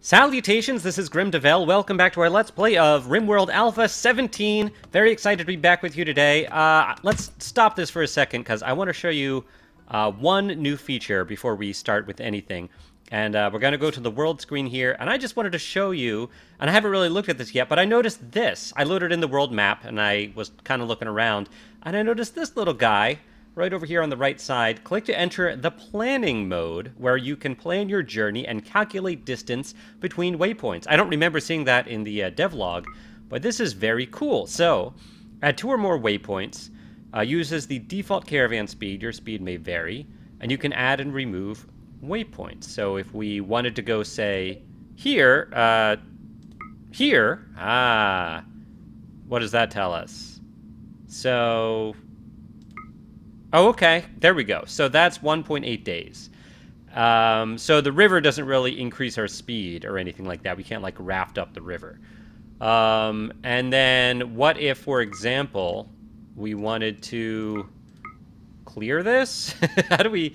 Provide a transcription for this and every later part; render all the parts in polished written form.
Salutations, this is Grim Devel. Welcome back to our Let's Play of RimWorld Alpha 17. Very excited to be back with you today. Let's stop this for a second, because I want to show you one new feature before we start with anything. And we're going to go to the world screen here, and I just wanted to show you, and I haven't really looked at this yet, but I noticed this. I loaded in the world map, and I was kind of looking around, and I noticed this little guy right over here on the right side. Click to enter the planning mode, where you can plan your journey and calculate distance between waypoints. I don't remember seeing that in the devlog, but this is very cool. So, at 2 or more waypoints, uses the default caravan speed. Your speed may vary, and you can add and remove waypoints. So if we wanted to go, say, here, what does that tell us? So, oh, okay, there we go. So that's 1.8 days. So the river doesn't really increase our speed or anything like that. We can't, like, raft up the river. And then what if, for example, we wanted to clear this? How do we...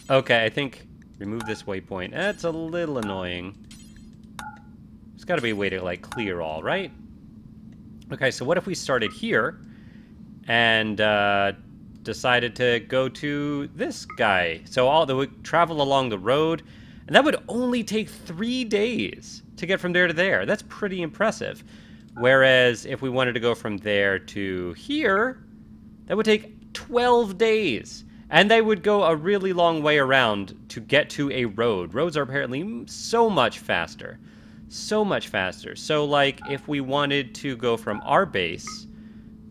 Okay, I think remove this waypoint. That's a little annoying. There's got to be a way to, like, clear all, right? Okay, so what if we started here and decided to go to this guy? So all the would travel along the road, and that would only take 3 days to get from there to there. That's pretty impressive. Whereas if we wanted to go from there to here, that would take 12 days. And they would go a really long way around to get to a road. Roads are apparently so much faster. So much faster. So, like, if we wanted to go from our base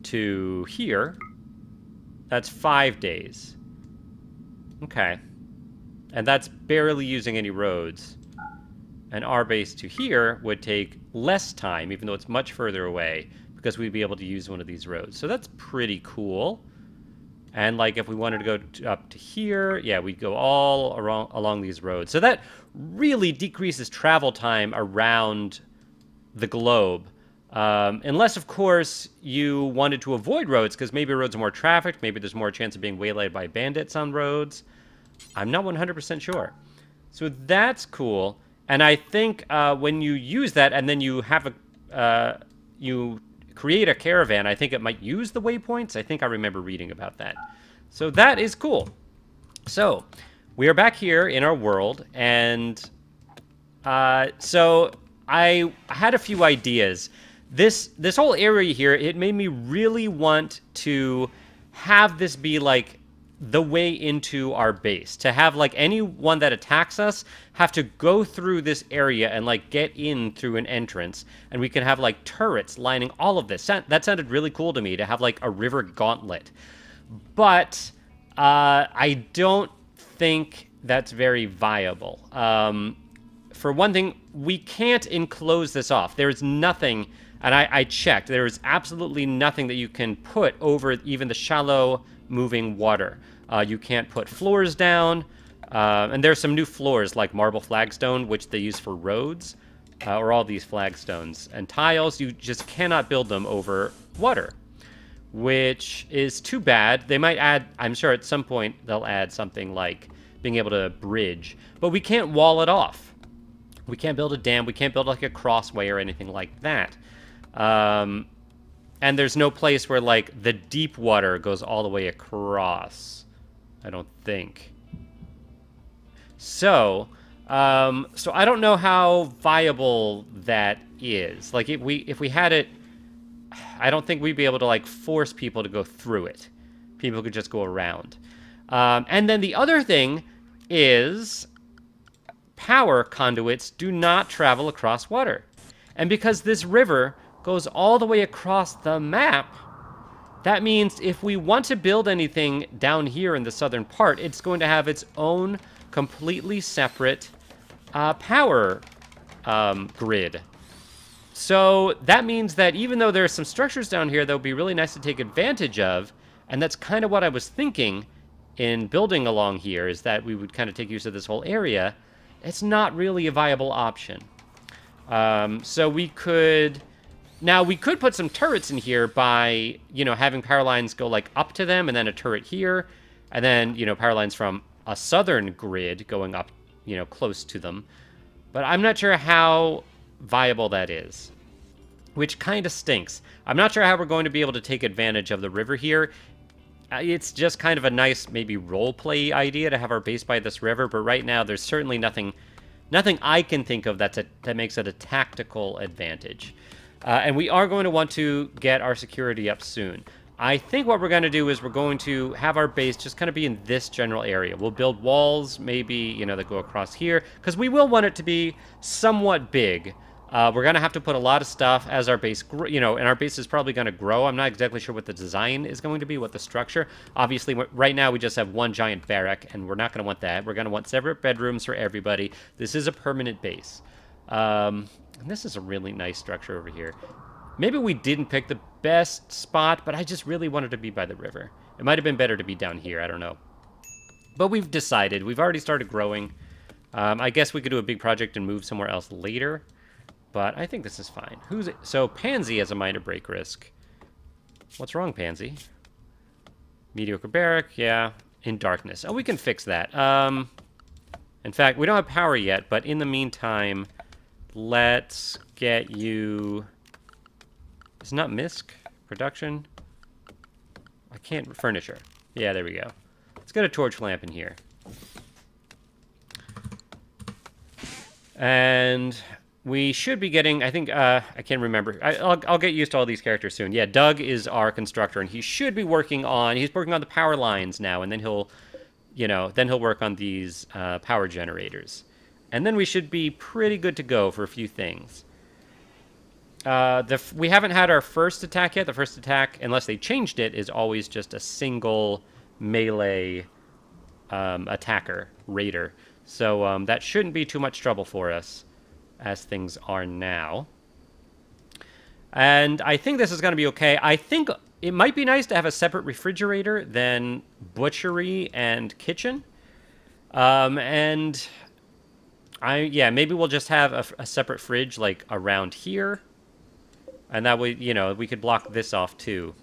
to here, that's 5 days. Okay. And that's barely using any roads. And our base to here would take less time, even though it's much further away, because we'd be able to use one of these roads. So that's pretty cool. And, like, if we wanted to go up to here, yeah, we'd go all along these roads. So that really decreases travel time around the globe. Unless, of course, you wanted to avoid roads, because maybe roads are more trafficked, maybe there's more chance of being waylaid by bandits on roads. I'm not 100% sure. So that's cool. And I think when you use that, and then you have you create a caravan, I think it might use the waypoints. I think I remember reading about that. So that is cool. So we are back here in our world, and so I had a few ideas. This whole area here, it made me really want to have this be like the way into our base. To have, like, anyone that attacks us have to go through this area and, like, get in through an entrance. And we can have, like, turrets lining all of this. That sounded really cool to me, to have, like, a river gauntlet. But I don't think that's very viable. For one thing, we can't enclose this off. There's nothing, and I checked, there is absolutely nothing that you can put over even the shallow moving water. You can't put floors down, and there's some new floors like marble flagstone, which they use for roads, or all these flagstones. And tiles, you just cannot build them over water, which is too bad. They might add, I'm sure at some point they'll add something like being able to bridge, but we can't wall it off. We can't build a dam, we can't build like a crossway or anything like that. And there's no place where, like, the deep water goes all the way across, I don't think. So I don't know how viable that is. Like, if we had it, I don't think we'd be able to, like, force people to go through it. People could just go around. And then the other thing is power conduits do not travel across water. And because this river goes all the way across the map, that means if we want to build anything down here in the southern part, it's going to have its own completely separate power grid. So that means that even though there are some structures down here that would be really nice to take advantage of, and that's kind of what I was thinking in building along here, is that we would kind of take use of this whole area, it's not really a viable option. So we could... Now, we could put some turrets in here by, you know, having power lines go, like, up to them, and then a turret here, and then, you know, power lines from a southern grid going up, you know, close to them. But I'm not sure how viable that is, which kind of stinks. I'm not sure how we're going to be able to take advantage of the river here. It's just kind of a nice, maybe roleplay idea to have our base by this river, but right now there's certainly nothing I can think of that makes it a tactical advantage. And we are going to want to get our security up soon. I think what we're going to do is we're going to have our base just kind of be in this general area. We'll build walls, maybe, you know, that go across here, because we will want it to be somewhat big. We're going to have to put a lot of stuff as our base, you know, and our base is probably going to grow. I'm not exactly sure what the design is going to be, what the structure. Obviously, right now we just have one giant barrack, and we're not going to want that. We're going to want separate bedrooms for everybody. This is a permanent base. And this is a really nice structure over here. Maybe we didn't pick the best spot, but I just really wanted to be by the river. It might have been better to be down here, I don't know. But we've decided. We've already started growing. I guess we could do a big project and move somewhere else later. But I think this is fine. So Pansy has a minor break risk. What's wrong, Pansy? Mediocre barrack, yeah. In darkness. Oh, we can fix that. In fact, we don't have power yet, but in the meantime, let's get you... It's not misc? Production? I can't... Furniture. Yeah, there we go. Let's get a torch lamp in here. And we should be getting... I think... I can't remember. I'll get used to all these characters soon. Yeah, Doug is our constructor, and he should be working on... He's working on the power lines now, and then he'll... You know, then he'll work on these power generators. And then we should be pretty good to go for a few things. We haven't had our first attack yet. The first attack, unless they changed it, is always just a single melee attacker, raider. So that shouldn't be too much trouble for us, as things are now. And I think this is going to be okay. I think it might be nice to have a separate refrigerator than butchery and kitchen. Yeah, maybe we'll just have a separate fridge, like, around here. And that way, you know, we could block this off, too.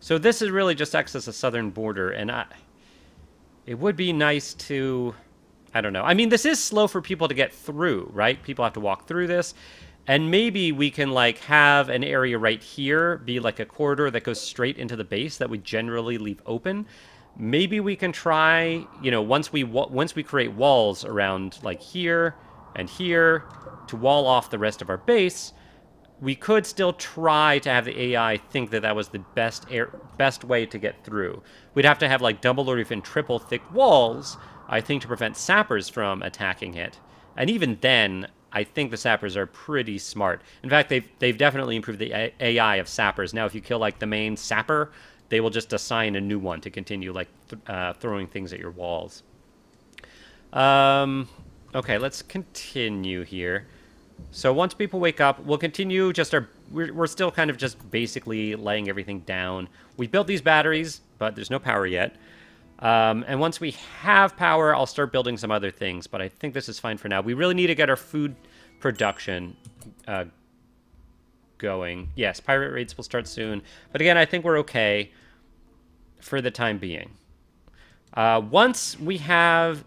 So this is really just acts as a southern border, and it would be nice to... I don't know. I mean, this is slow for people to get through, right? People have to walk through this. And maybe we can, like, have an area right here be, like, a corridor that goes straight into the base that we generally leave open. Maybe we can try, you know, once we create walls around, like, here and here to wall off the rest of our base, we could still try to have the AI think that that was the best way to get through. We'd have to have, like, double or even triple thick walls, I think, to prevent sappers from attacking it. And even then, I think the sappers are pretty smart. In fact, they've definitely improved the AI of sappers. Now, if you kill, like, the main sapper, they will just assign a new one to continue, like, throwing things at your walls. Okay, let's continue here. So once people wake up, we'll continue just we're still kind of just basically laying everything down. We built these batteries, but there's no power yet. And once we have power, I'll start building some other things, but I think this is fine for now. We really need to get our food production going. Yes, pirate raids will start soon. But again, I think we're okay for the time being. Once we have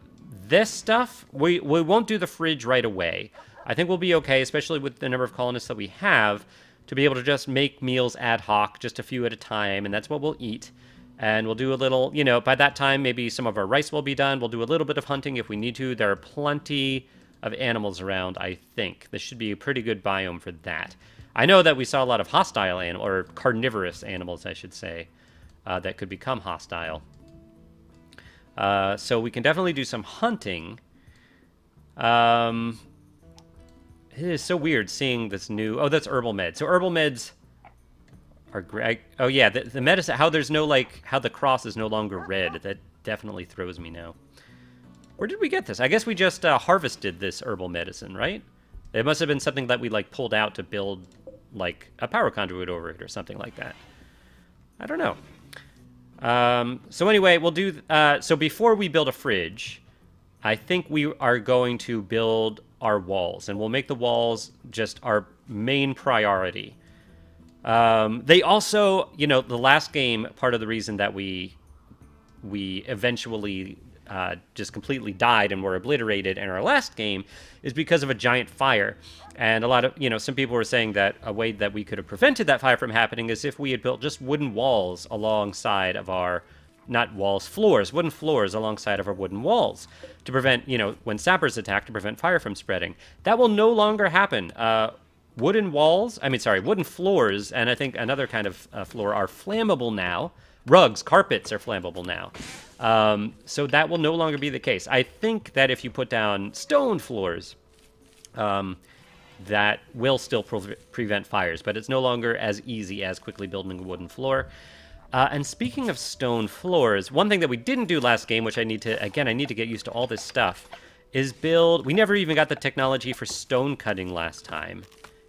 this stuff, we won't do the fridge right away. I think we'll be okay, especially with the number of colonists that we have, to be able to just make meals ad hoc, just a few at a time, and that's what we'll eat. And we'll do a little, you know, by that time, maybe some of our rice will be done. We'll do a little bit of hunting if we need to. There are plenty of animals around, I think. This should be a pretty good biome for that. I know that we saw a lot of hostile animals, or carnivorous animals, I should say, that could become hostile. So we can definitely do some hunting. It is so weird seeing this new... Oh, that's herbal meds. So herbal meds are great. Oh, yeah, the medicine... How there's no, like... How the cross is no longer red. That definitely throws me now. Where did we get this? I guess we just harvested this herbal medicine, right? It must have been something that we, like, pulled out to build, like, a power conduit over it or something like that. I don't know. So anyway, we'll do... so before we build a fridge, I think we are going to build our walls, and we'll make the walls just our main priority. They also, you know, the last game, part of the reason that we eventually just completely died and were obliterated in our last game is because of a giant fire. And a lot of, some people were saying that a way that we could have prevented that fire from happening is if we had built just wooden walls alongside of our, not walls, floors, wooden floors alongside of our wooden walls to prevent, when sappers attack, to prevent fire from spreading. That will no longer happen. Wooden floors, and I think another kind of floor are flammable now. Rugs, carpets are flammable now. So that will no longer be the case. I think that if you put down stone floors, that will still prevent fires, but it's no longer as easy as quickly building a wooden floor. And speaking of stone floors, one thing that we didn't do last game, which I need to get used to all this stuff, is build... We never even got the technology for stone cutting last time.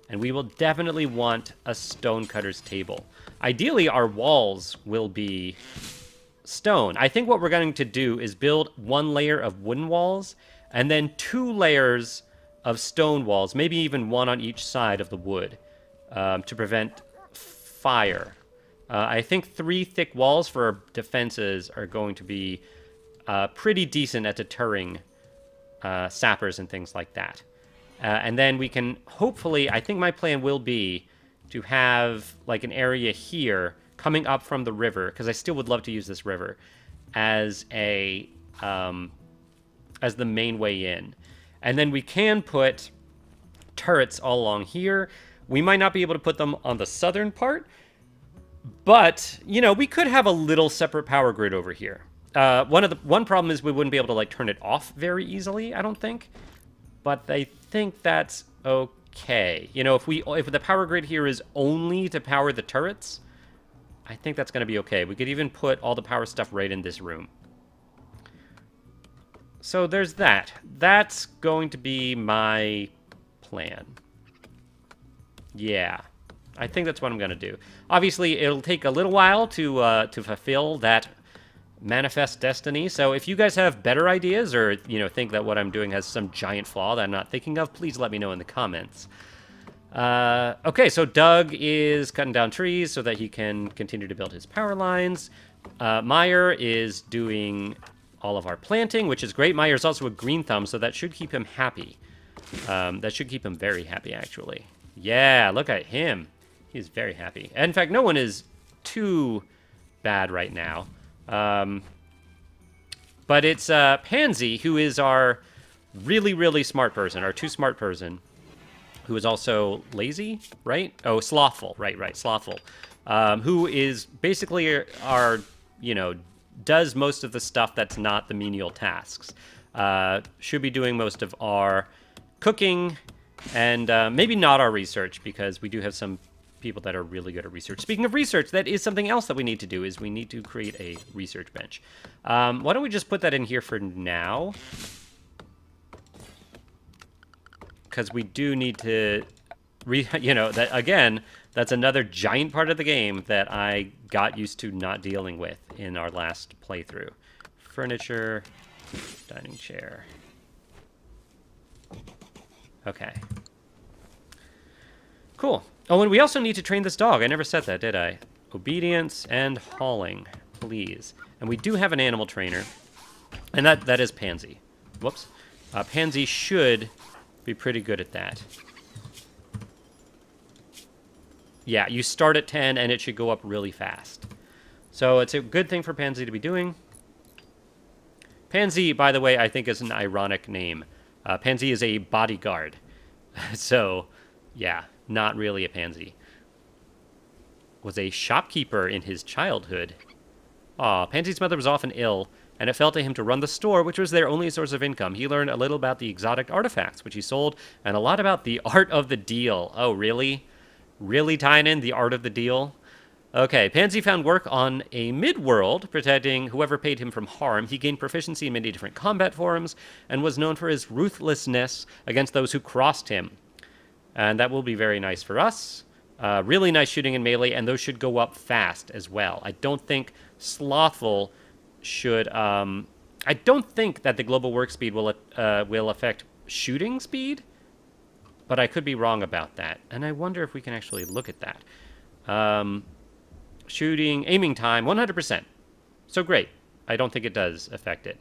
And we will definitely want a stone cutter's table. Ideally, our walls will be stone. I think what we're going to do is build one layer of wooden walls, and then 2 layers of stone walls, maybe even one on each side of the wood, to prevent fire. I think 3 thick walls for our defenses are going to be pretty decent at deterring sappers and things like that. And then we can hopefully, I think my plan will be to have like an area here coming up from the river, because I still would love to use this river as the main way in. And then we can put turrets all along here. We might not be able to put them on the southern part, but, we could have a little separate power grid over here. One problem is we wouldn't be able to, like, turn it off very easily, I don't think. But I think that's okay. If the power grid here is only to power the turrets, I think that's going to be okay. We could even put all the power stuff right in this room. So there's that. That's going to be my plan. Yeah. I think that's what I'm going to do. Obviously, it'll take a little while to fulfill that manifest destiny. So if you guys have better ideas or, think that what I'm doing has some giant flaw that I'm not thinking of, please let me know in the comments. Okay, so Doug is cutting down trees so that he can continue to build his power lines. Meyer is doing all of our planting, which is great. Meyer's also a green thumb, so that should keep him happy. That should keep him very happy, actually. Yeah, look at him. He's very happy. In fact, no one is too bad right now. But it's Pansy, who is our really, really smart person, our too smart person, who is also lazy, right? Oh, slothful. Right, slothful. Who is basically our, does most of the stuff that's not the menial tasks. Should be doing most of our cooking and maybe not our research, because we do have some people that are really good at research. Speaking of research, that is something else that we need to do, is we need to create a research bench. Why don't we just put that in here for now? Because we do need to, that again, that's another giant part of the game that I got used to not dealing with in our last playthrough. Furniture, dining chair. Okay. Cool. Oh, and we also need to train this dog. I never said that, did I? Obedience and hauling, please. And we do have an animal trainer. And that is Pansy. Whoops. Pansy should be pretty good at that. Yeah, you start at 10 and it should go up really fast. So it's a good thing for Pansy to be doing. Pansy, by the way, I think is an ironic name. Pansy is a bodyguard. So, yeah. Not really a pansy. Was a shopkeeper in his childhood. Aw, Pansy's mother was often ill, and it fell to him to run the store, which was their only source of income. He learned a little about the exotic artifacts, which he sold, and a lot about the art of the deal. Oh, really? Really, Tynan? The art of the deal? Okay, Pansy found work on a mid-world, protecting whoever paid him from harm. He gained proficiency in many different combat forms, and was known for his ruthlessness against those who crossed him. And that will be very nice for us. Really nice shooting in melee, and those should go up fast as well. I don't think slothful should... I don't think that the global work speed will affect shooting speed, but I could be wrong about that. And I wonder if we can actually look at that. Aiming time, 100%. So great. I don't think it does affect it.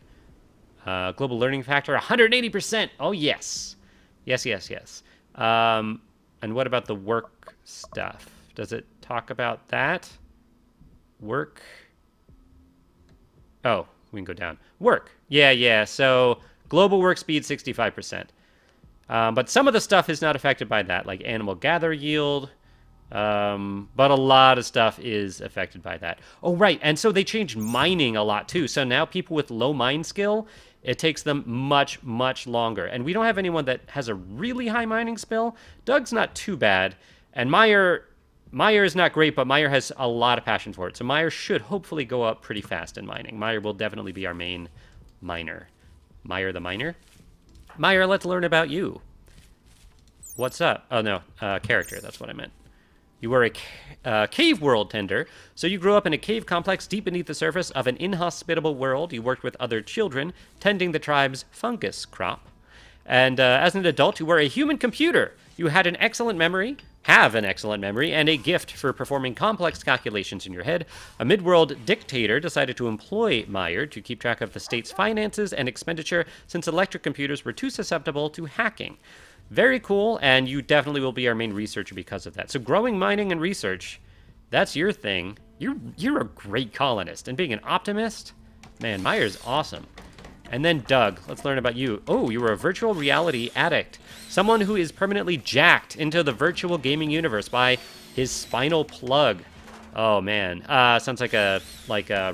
Global learning factor, 180%. Oh, yes. Yes, yes, yes. And what about the work stuff? Does it talk about that? Work. Oh, we can go down. Work. Yeah, yeah. So global work speed, 65%. But some of the stuff is not affected by that, like animal gather yield. But a lot of stuff is affected by that. Oh, right. And so they changed mining a lot, too. So now people with low mine skill, it takes them much, much longer. And we don't have anyone that has a really high mining skill. Doug's not too bad. And Meyer is not great, but Meyer has a lot of passion for it. So Meyer should hopefully go up pretty fast in mining. Meyer will definitely be our main miner. Meyer the miner? Meyer, let's learn about you. What's up? Oh, no. Character. That's what I meant. You were a cave world tender, so you grew up in a cave complex deep beneath the surface of an inhospitable world. You worked with other children, tending the tribe's fungus crop. And as an adult, you were a human computer. You had an excellent memory, have an excellent memory, and a gift for performing complex calculations in your head. A midworld dictator decided to employ Meyer to keep track of the state's finances and expenditure since electric computers were too susceptible to hacking. Very cool, and you definitely will be our main researcher because of that. So growing, mining, and research, that's your thing. You're a great colonist. And being an optimist, man, Meyer's awesome. And then Doug, let's learn about you. Oh, you were a virtual reality addict. Someone who is permanently jacked into the virtual gaming universe by his spinal plug. Oh, man. Sounds like a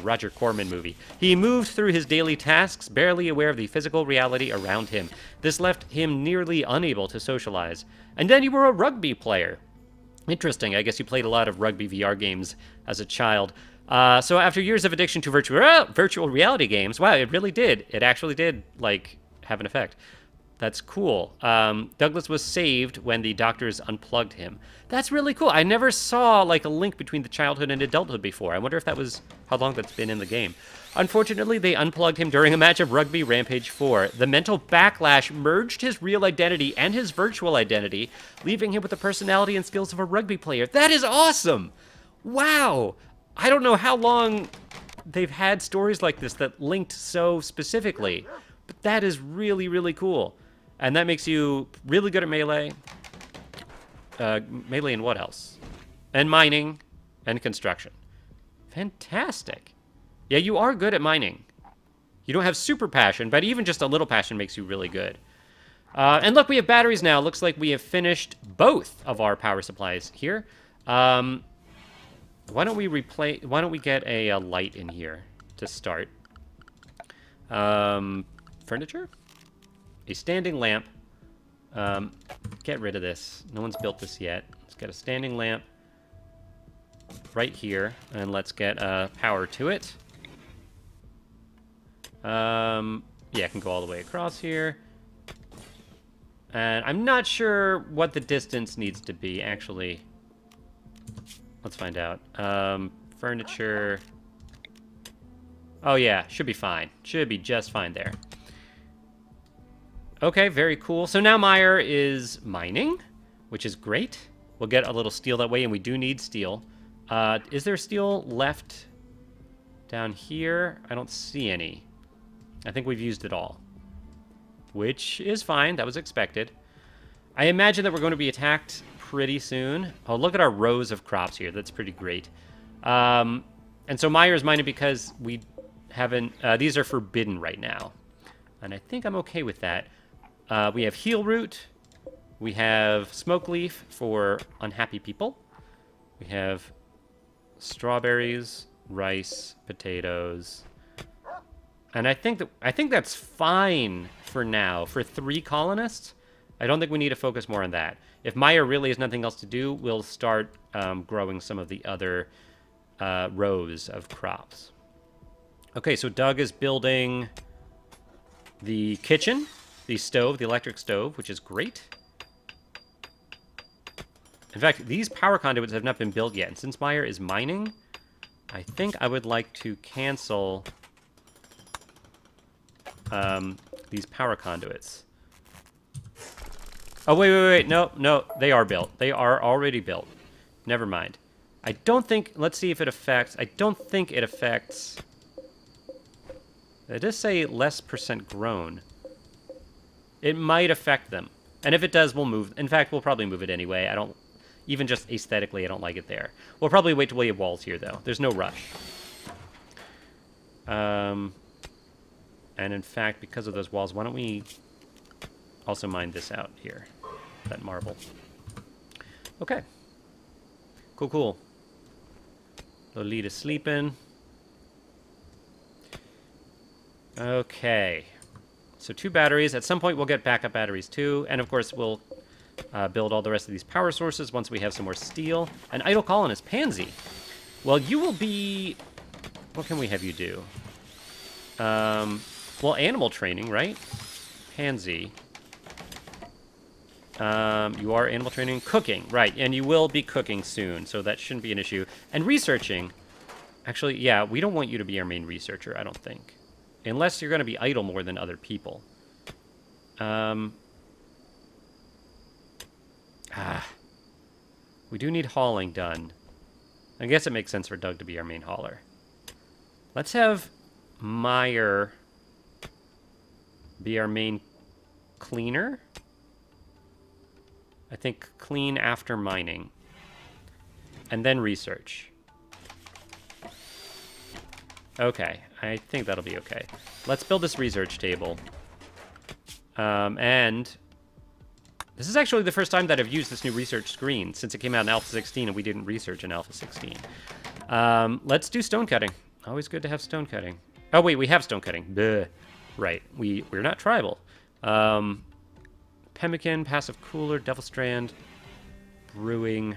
Roger Corman movie. He moved through his daily tasks, barely aware of the physical reality around him. This left him nearly unable to socialize. And then you were a rugby player. Interesting. I guess you played a lot of rugby VR games as a child. So after years of addiction to virtual reality games, wow, it really did. It actually did, like, have an effect. That's cool. Douglas was saved when the doctors unplugged him. That's really cool. I never saw, like, a link between the childhood and adulthood before. I wonder if that was how long that's been in the game. Unfortunately, they unplugged him during a match of Rugby Rampage 4. The mental backlash merged his real identity and his virtual identity, leaving him with the personality and skills of a rugby player. That is awesome! Wow! I don't know how long they've had stories like this that linked so specifically, but that is really, really cool. And that makes you really good at melee. Melee and what else? And mining and construction. Fantastic. Yeah, you are good at mining. You don't have super passion, but even just a little passion makes you really good. And look, we have batteries now. Looks like we have finished both of our power supplies here. Why don't we get a light in here to start? Furniture? A standing lamp. Get rid of this. No one's built this yet. Let's get a standing lamp right here, and let's get power to it. Yeah, I can go all the way across here. And I'm not sure what the distance needs to be, actually. Let's find out. Furniture. Oh, yeah. Should be fine. Should be just fine there. Okay, very cool. So now Meyer is mining, which is great. We'll get a little steel that way, and we do need steel. Is there steel left down here? I don't see any. I think we've used it all, which is fine. That was expected. I imagine that we're going to be attacked pretty soon. Oh, look at our rows of crops here. That's pretty great. And so Meyer's mining because we haven't... these are forbidden right now. And I think I'm okay with that. We have heel root. We have smoke leaf for unhappy people. We have strawberries, rice, potatoes. And I think that's fine for now. For 3 colonists, I don't think we need to focus more on that. If Meyer really has nothing else to do, we'll start growing some of the other rows of crops. Okay, so Doug is building the kitchen, the stove, the electric stove, which is great. In fact, these power conduits have not been built yet. And since Meyer is mining, I think I would like to cancel these power conduits. Oh, wait. No. They are built. They are already built. Never mind. I don't think... Let's see if it affects... I don't think it affects... It does say less % grown. It might affect them. And if it does, we'll move. In fact, we'll probably move it anyway. I don't... Even just aesthetically, I don't like it there. We'll probably wait till we have walls here, though. There's no rush. And in fact, because of those walls, why don't we also mine this out here? That marble. Okay. Cool, cool. Lolita's sleeping. Okay. So 2 batteries. At some point, we'll get backup batteries, too. And, of course, we'll build all the rest of these power sources once we have some more steel. An idle colonist, Pansy. Well, you will be... What can we have you do? Well, animal training, right? Pansy. You are animal training. Cooking, right. And you will be cooking soon, so that shouldn't be an issue. And researching. Actually, yeah, we don't want you to be our main researcher, I don't think. Unless you're going to be idle more than other people. We do need hauling done. I guess it makes sense for Doug to be our main hauler. Let's have Meyer be our main cleaner. I think clean after mining. And then research. Okay, I think that'll be okay. Let's build this research table. And this is actually the first time that I've used this new research screen since it came out in Alpha 16 and we didn't research in Alpha 16. Let's do stone cutting. Always good to have stone cutting. Oh, wait, we have stone cutting. Duh. Right, we're not tribal. Pemmican, passive cooler, devil strand, brewing.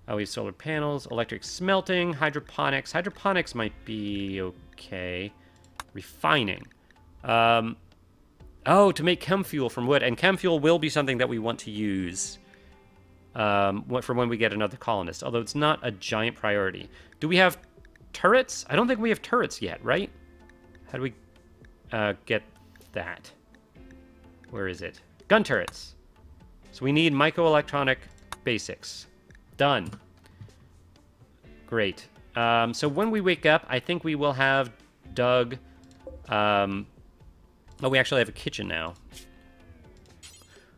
Oh, we have solar panels, electric smelting, hydroponics. Hydroponics might be okay. Refining. Oh, to make chem fuel from wood. And chem fuel will be something that we want to use for when we get another colonist, although it's not a giant priority. Do we have turrets? I don't think we have turrets yet, right? How do we get that? Where is it? Gun turrets. So we need microelectronic basics. Done. Great. So when we wake up, I think we will have Doug... oh, we actually have a kitchen now.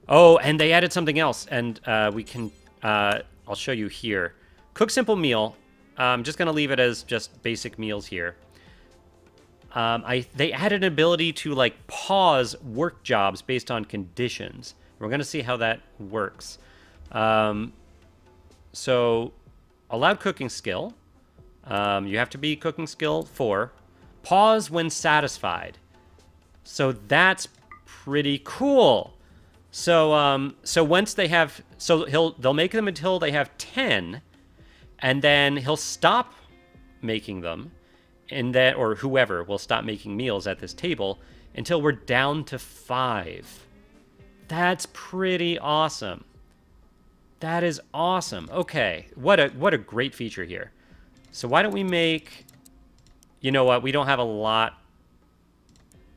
Oh, and they added something else, and we can... I'll show you here. Cook simple meal. I'm just going to leave it as just basic meals here. They added an ability to, like, pause work jobs based on conditions. We're going to see how that works. So, allowed cooking skill. You have to be cooking skill 4. Pause when satisfied. So that's pretty cool. So, so once they have, so they'll make them until they have 10, and then he'll stop making them, and then, or whoever will stop making meals at this table until we're down to 5. That's pretty awesome. That is awesome. Okay, what a great feature here. So why don't we make, you know what, we don't have a lot.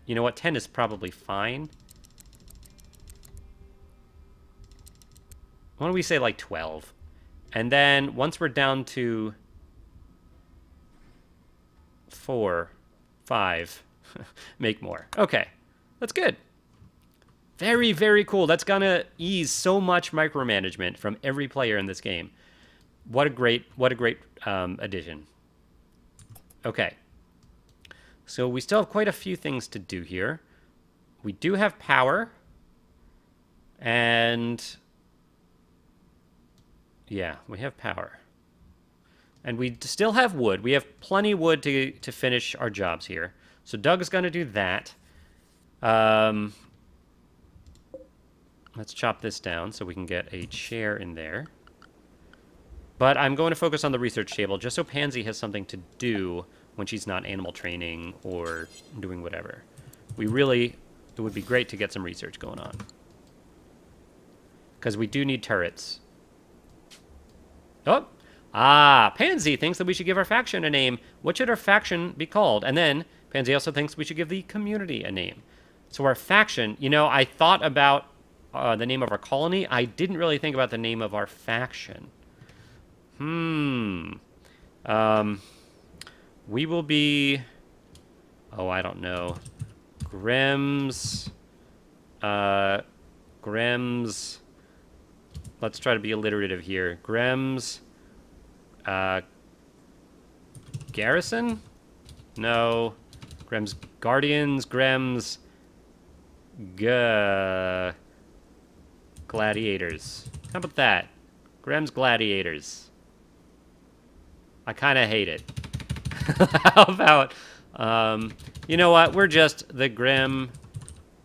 You know what, 10 is probably fine. Why don't we say like 12? And then once we're down to 4, 5, make more. Okay, that's good. Very, very cool. That's gonna ease so much micromanagement from every player in this game. What a great addition. Okay. So we still have quite a few things to do here. We do have power. And yeah, we have power. And we still have wood. We have plenty of wood to finish our jobs here. So Doug is going to do that. Let's chop this down so we can get a chair in there. But I'm going to focus on the research table just so Pansy has something to do when she's not animal training or doing whatever. It would be great to get some research going on. Because we do need turrets. Oh! Ah! Pansy thinks that we should give our faction a name. What should our faction be called? And then, Pansy also thinks we should give the community a name. So our faction, you know, I thought about the name of our colony. I didn't really think about the name of our faction. We will be Oh, I don't know. Grims. Grims. Let's try to be alliterative here. Grims. Garrison? No. Grims Guardians. Grims. Gladiators. How about that? Grimm's Gladiators. I kind of hate it. How about, you know what? We're just the Grim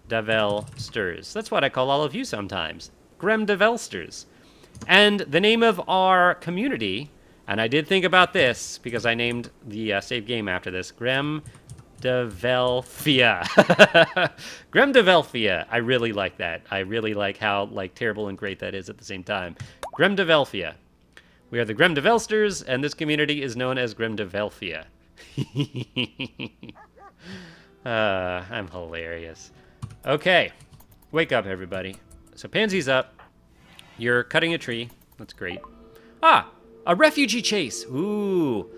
Develsters. That's what I call all of you sometimes. Grim Develsters. And the name of our community, and I did think about this because I named the save game after this, Grim Develphia. Grim Develphia. I really like that. I really like how terrible and great that is at the same time. Grim Develphia. We are the Grim Develsters, and this community is known as Grim Develphia. I'm hilarious. Okay. Wake up, everybody. So Pansy's up. You're cutting a tree. That's great. Ah! A refugee chase. Ooh.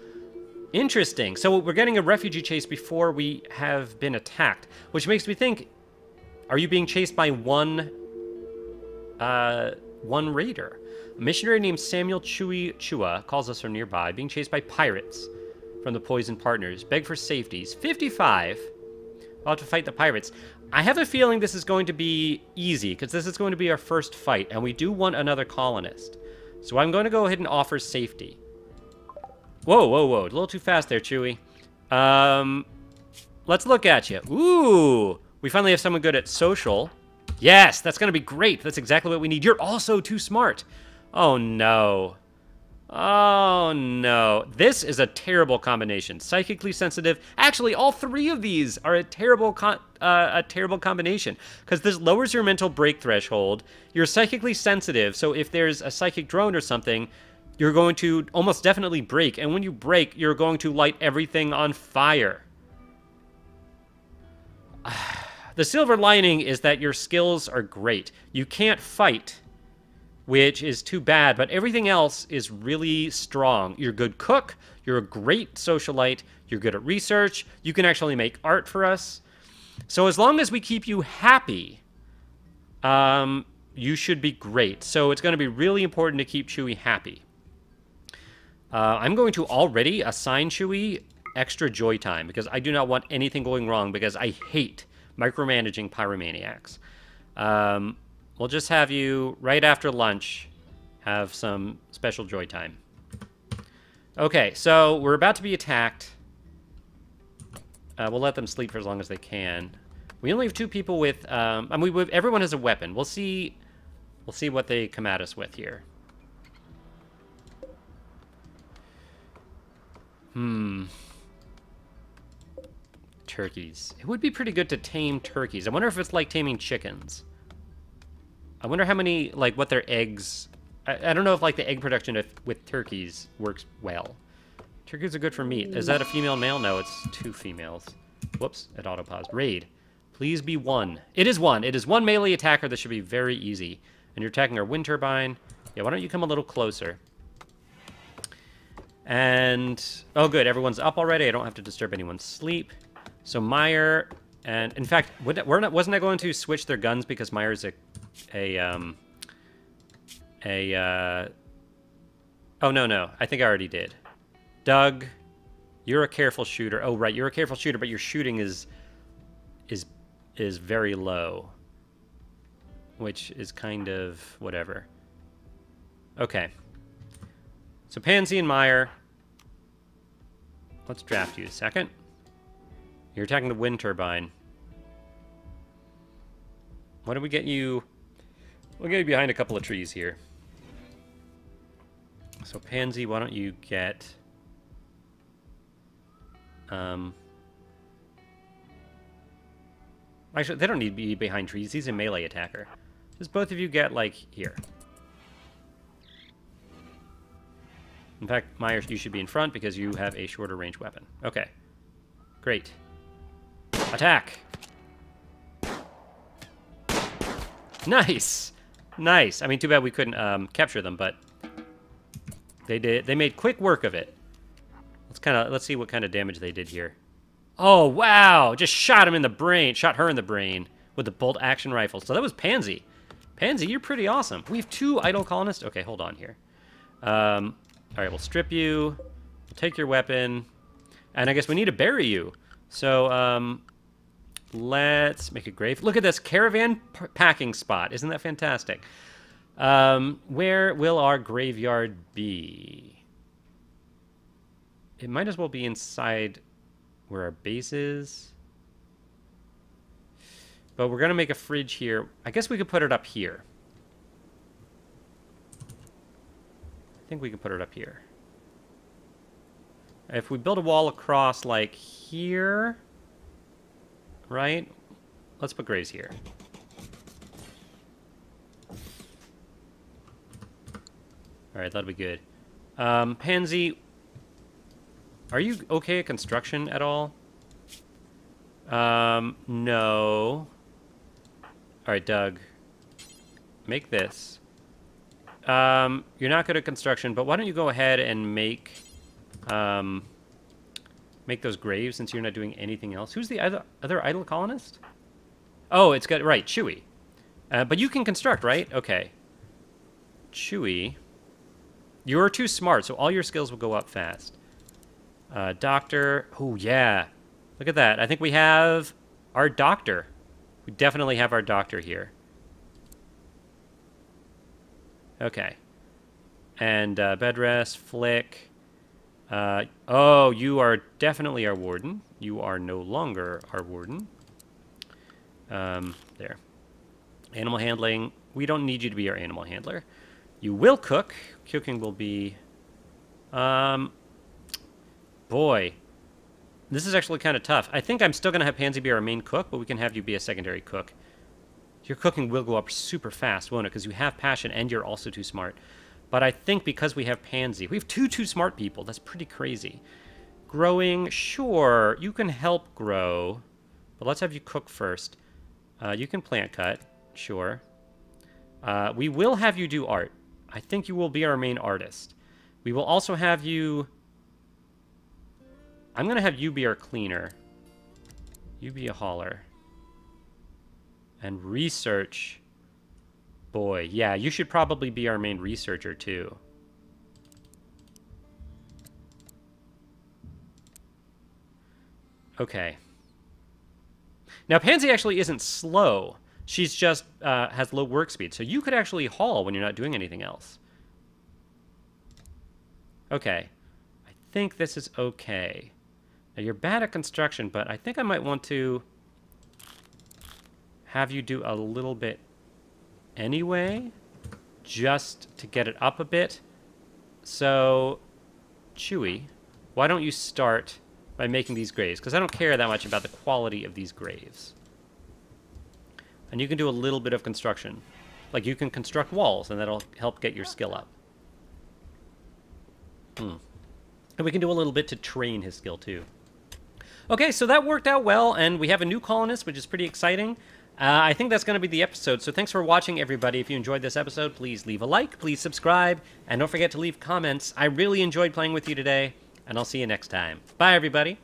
Interesting. So we're getting a refugee chase before we have been attacked, which makes me think, are you being chased by one raider? A missionary named Samuel Chua calls us from nearby, being chased by pirates from the Poison Partners. Beg for safety. He's 55. We'll have to fight the pirates. I have a feeling this is going to be easy, because this is going to be our first fight, and we do want another colonist. So I'm going to go ahead and offer safety. Whoa, whoa, whoa. A little too fast there, Chewie. Let's look at you. Ooh. We finally have someone good at social. Yes, that's going to be great. That's exactly what we need. You're also too smart. Oh, no. Oh, no. This is a terrible combination. Psychically sensitive. Actually, all three of these are a terrible combination. Because this lowers your mental break threshold. You're psychically sensitive, so if there's a psychic drone or something, you're going to almost definitely break. And when you break, you're going to light everything on fire. The silver lining is that your skills are great. You can't fight, which is too bad, but everything else is really strong. You're a good cook. You're a great socialite. You're good at research. You can actually make art for us. So as long as we keep you happy, you should be great. So it's going to be really important to keep Chewie happy. I'm going to already assign Chewie extra joy time because I do not want anything going wrong because I hate micromanaging pyromaniacs. We'll just have you, right after lunch, have some special joy time. Okay, so we're about to be attacked. We'll let them sleep for as long as they can. We only have two people with, everyone has a weapon. We'll see what they come at us with here. Turkeys. It would be pretty good to tame turkeys. I wonder if it's like taming chickens. I wonder how many, what their eggs... I don't know if, the egg production with turkeys works well. Turkeys are good for meat. Is that a female and male? No, it's two females. Whoops, it auto-paused. Raid. Please be one. It is one. It is one melee attacker. This should be very easy. And you're attacking our wind turbine. Yeah, why don't you come a little closer? And... oh, good. Everyone's up already. I don't have to disturb anyone's sleep. So Meyer... and, in fact, wasn't I going to switch their guns because Meyer's oh, no. I think I already did. Doug, you're a careful shooter. Oh, right. You're a careful shooter, but your shooting is very low. Which is kind of whatever. Okay. So Pansy and Meyer. Let's draft you a second. You're attacking the wind turbine. Why don't we get you... we'll get you behind a couple of trees here. So Pansy, why don't you get... actually, they don't need to be behind trees. He's a melee attacker. Just both of you get, here. In fact, Meyer, you should be in front because you have a shorter range weapon. Okay. Great. Attack! Nice! Nice! I mean, too bad we couldn't capture them, but they did. They made quick work of it. Let's see what kind of damage they did here. Oh, wow. Just shot him in the brain. Shot her in the brain with the bolt action rifle. So that was Pansy. Pansy, you're pretty awesome. We have 2 idle colonists. Okay, hold on here. All right, we'll strip you. We'll take your weapon. And I guess we need to bury you. So, let's make a grave. Look at this caravan packing spot. Isn't that fantastic? Where will our graveyard be? It might as well be inside where our base is. But we're going to make a fridge here. I guess we could put it up here. I think we could put it up here. If we build a wall across, like, here, right? Let's put graves here. All right, that'll be good. Pansy, are you okay at construction at all? No. All right, Doug. Make this. You're not good at construction, but why don't you go ahead and make those graves since you're not doing anything else. Who's the other idle colonist? Oh, it's got, right, Chewy. But you can construct, right? Okay. Chewy. You're too smart, so all your skills will go up fast. Doctor. Oh, yeah. Look at that. I think we have our doctor. We definitely have our doctor here. Okay. And bed rest, flick. Oh, you are definitely our warden. You are no longer our warden. There. Animal handling. We don't need you to be our animal handler. You will cook. Cooking will be... boy. This is actually kind of tough. I think I'm still going to have Pansy be our main cook, but we can have you be a secondary cook. Your cooking will go up super fast, won't it? Because you have passion and you're also too smart. But I think because we have Pansy, we have two too smart people. That's pretty crazy. Growing, sure, you can help grow. But let's have you cook first. You can plant cut, sure. We will have you do art. I think you will be our main artist. We will also have you... I'm going to have you be our cleaner. You be a hauler. And research. Boy, yeah, you should probably be our main researcher, too. Okay. Now, Pansy actually isn't slow. She's just has low work speed. So you could actually haul when you're not doing anything else. Okay. I think this is okay. Now, you're bad at construction, but I think I might want to have you do a little bit anyway, just to get it up a bit. So, Chewy, why don't you start by making these graves? Because I don't care that much about the quality of these graves. And you can do a little bit of construction. Like, you can construct walls, and that'll help get your skill up. And we can do a little bit to train his skill, too. Okay, so that worked out well, and we have a new colonist, which is pretty exciting. I think that's going to be the episode, so thanks for watching, everybody. If you enjoyed this episode, please leave a like, please subscribe, and don't forget to leave comments. I really enjoyed playing with you today, and I'll see you next time. Bye, everybody.